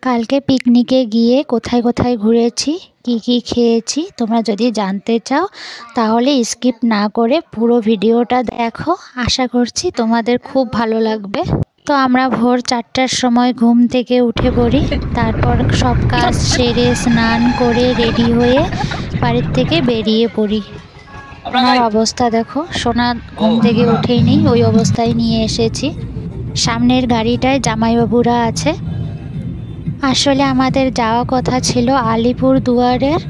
কালকে পিকনিকে গিয়ে কোথায় কোথায় ঘুরেছি, কি কি খেয়েছি তোমরা যদি জানতে চাও তাহলে স্কিপ না করে পুরো ভিডিওটা দেখো। আশা করছি তোমাদের খুব ভালো লাগবে। তো আমরা ভোর 4টার সময় ঘুম থেকে উঠে পড়ি, তারপর সব কাজ সেরে স্নান করে রেডি হয়ে বাড়ির থেকে বেরিয়ে পড়ি। আমার অবস্থা দেখো, সোনা ঘুম থেকে উঠেই নেই, ওই অবস্থায় নিয়ে এসেছি। সামনের গাড়িটায় জামাইবাবুরা আছে। আসলে আমাদের যাওয়া কথা ছিল আলিপুর দুয়ারের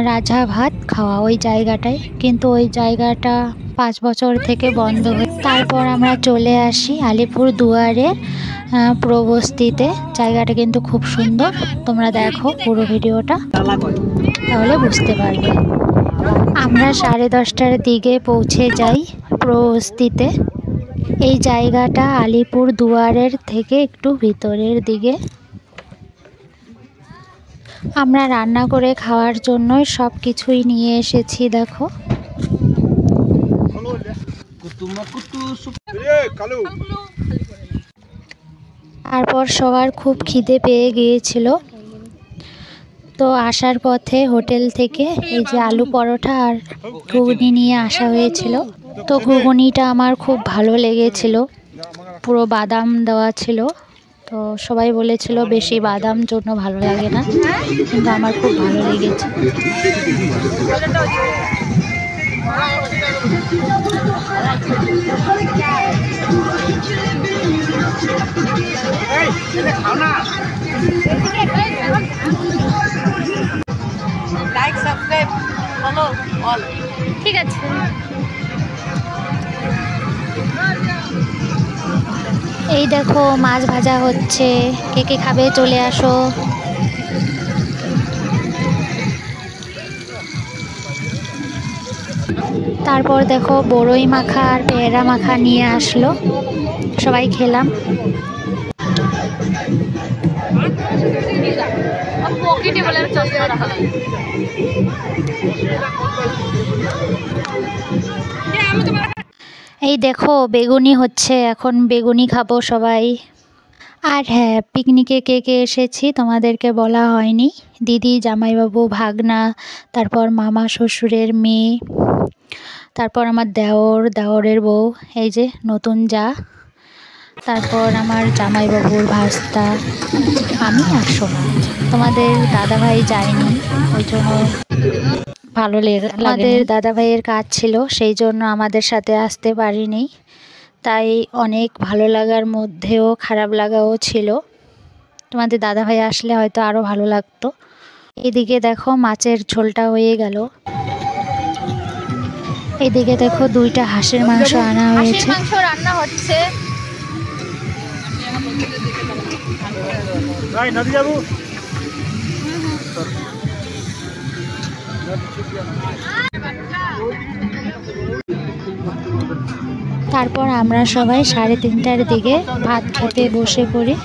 রাজা ভাত খাওয়া ওই জায়গাটায়, কিন্তু ওই জায়গাটা 5 বছর থেকে বন্ধ হয়ে। তারপর আমরা চলে আসি আলিপুর দুয়ারের প্রবস্তিতে। জায়গাটা কিন্তু খুব সুন্দর, তোমরা দেখো পুরো ভিডিওটা তাহলে বুঝতে পারবে। আমরা 10:30টার দিকে পৌঁছে যাই প্রবস্তিতে। এই জায়গাটা আলিপুর দুয়ারের থেকে একটু ভিতরের দিকে। আমরা রান্না করে খাওয়ার জন্য সব কিছুই নিয়ে এসেছি দেখো। তারপর সবার খুব খিদে পেয়ে গিয়েছিল, তো আসার পথে হোটেল থেকে এই যে আলু পরোটা আর ঘুগনি নিয়ে আসা হয়েছিল। তো ঘুগনিটা আমার খুব ভালো লেগেছিল, পুরো বাদাম দেওয়া ছিল। তো সবাই বলেছিল বেশি বাদাম জন্য ভালো লাগে না, কিন্তু আমার খুব ভালো লেগেছে। লাইক সাবস্ক্রাইব ফলো অল, ঠিক আছে। এই দেখো মাছ ভাজা হচ্ছে, কে কে খাবে চলে আসো। তারপর দেখো বড়ই মাখা আর পেয়ারা মাখা নিয়ে আসলো, সবাই খেলাম। এই দেখো বেগুনি হচ্ছে, এখন বেগুনি খাবো সবাই। আর হ্যাঁ, পিকনিকে কে কে এসেছি তোমাদেরকে বলা হয়নি। দিদি, জামাইবাবু, ভাগনা, তারপর মামা শ্বশুরের মেয়ে, তারপর আমার দেওরের বউ, এই যে নতুন যা, তারপর আমার জামাইবাবুর ভাস্তা, আমি আর সোনা। তোমাদের দাদাভাই যায়নি, ওই জন্য ভালো লেগে। আমাদের দাদাভাইয়ের কাজ ছিল, সেই জন্য আমাদের সাথে আসতে পারিনি। তাই অনেক ভালো লাগার মধ্যেও খারাপ লাগাও ছিল। তোমাদের দাদাভাই আসলে হয়তো আরও ভালো লাগতো। এদিকে দেখো মাছের ঝোলটা হয়ে গেল। এদিকে দেখো 2টা হাঁসের মাংস আনা হয়েছে, মাংস রান্না হচ্ছে। তারপর আমরা সবাই 3:30টার দিকে ভাত খেতে বসে পড়ি।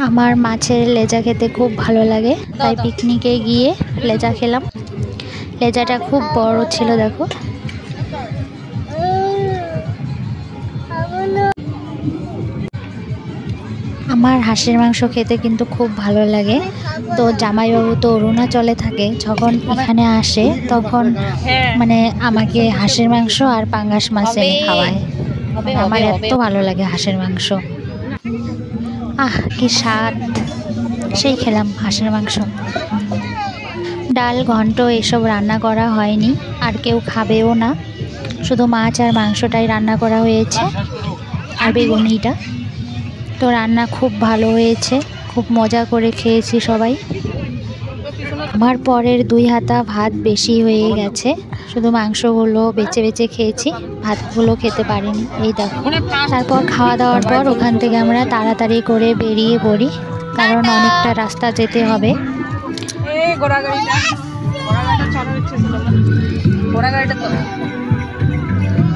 আমার মাছের লেজা খেতে খুব ভালো লাগে, তাই পিকনিকে গিয়ে লেজা খেলাম। লেজাটা খুব বড় ছিল দেখো। আমার হাঁসের মাংস খেতে কিন্তু খুব ভালো লাগে। তো জামাইবাবু তো অরুণাচলে থাকে, যখন এখানে আসে তখন মানে আমাকে হাঁসের মাংস আর পাঙ্গাস মাছ এনে খাওয়ায়। আমার এত ভালো লাগে হাঁসের মাংস, আহ কি স্বাদ! সেই খেলাম হাঁসের মাংস। ডাল, ঘন্ট এসব রান্না করা হয়নি, আর কেউ খাবেও না। শুধু মাছ আর মাংসটাই রান্না করা হয়েছে, আর বেগুনিটা। তো রান্না খুব ভালো হয়েছে, খুব মজা করে খেয়েছি সবাই। আমার পরের 2 হাতা ভাত বেশি হয়ে গেছে, শুধু মাংসগুলো বেছে বেছে খেয়েছি, ভাতগুলো খেতে পারিনি। এই দেখো। তারপর খাওয়া দাওয়ার পর ওখান থেকে আমরা তাড়াতাড়ি করে বেরিয়ে পড়ি, কারণ অনেকটা রাস্তা যেতে হবে।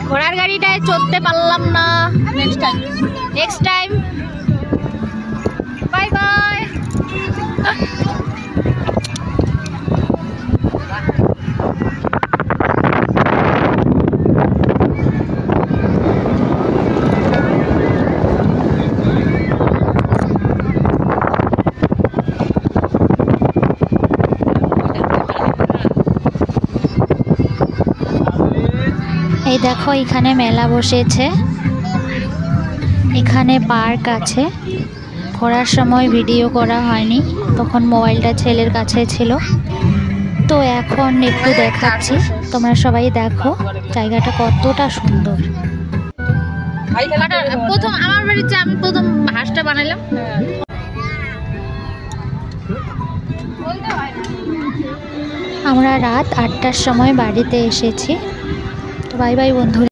ঘোড়ার গাড়িটায় চড়তে পারলাম না, নেক্সট টাইম। Bye bye. এই দেখো এখানে মেলা বসেছে, এখানে পার্ক আছে। ঘোরার সময় ভিডিও করা হয়নি, তখন মোবাইলটা ছেলের কাছে ছিল। তো এখন একটু দেখাচ্ছি, তোমরা সবাই দেখো জায়গাটা কতটা সুন্দর। প্রথম আমার বাড়িতে আমি প্রথম হাঁসটা বানাইলাম। আমরা রাত 8টার সময় বাড়িতে এসেছি। তো বাই বাই বন্ধু।